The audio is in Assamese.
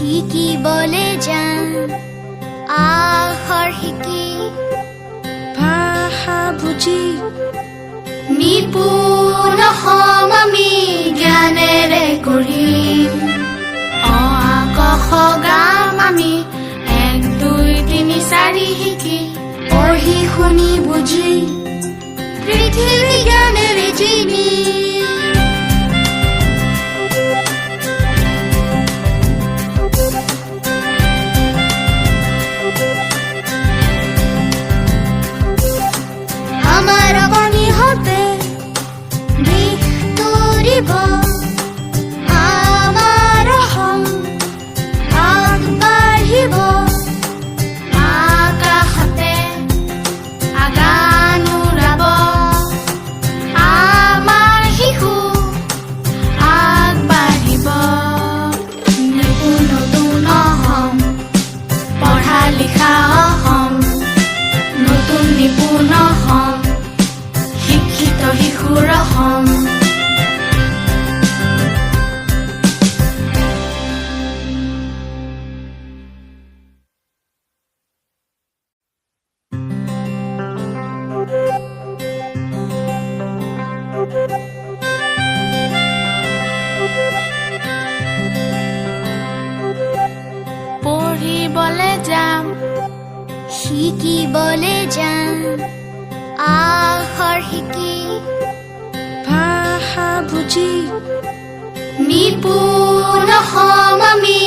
শিকিবলৈ যাম আখৰ শিকি ভাষা বুজি নিপুণ হম আমি জ্ঞানেৰে কৰিম অ আ ক খ গাম আমি 1 2 3 4 শিকি পঢ়ি শুনি বুজি পৃথিৱী জ্ঞানেৰে জিনি আমাৰ অগণিহঁতে দিশ তৰিব আমাৰ অসম আগবাঢ়িব আকাশতে আগান উৰাব আমাৰ শিশু আগবাঢ়িব নিপুণ নতুন অসম পঢ়া লিখা অসম নতুন নিপুণ অসম শিক্ষিত শিশুৰ অসম পঢ়িবলৈ যাম শিকিবলৈ যাম আখৰ শিকি ভাষা বুজি নিপুণ হম আমি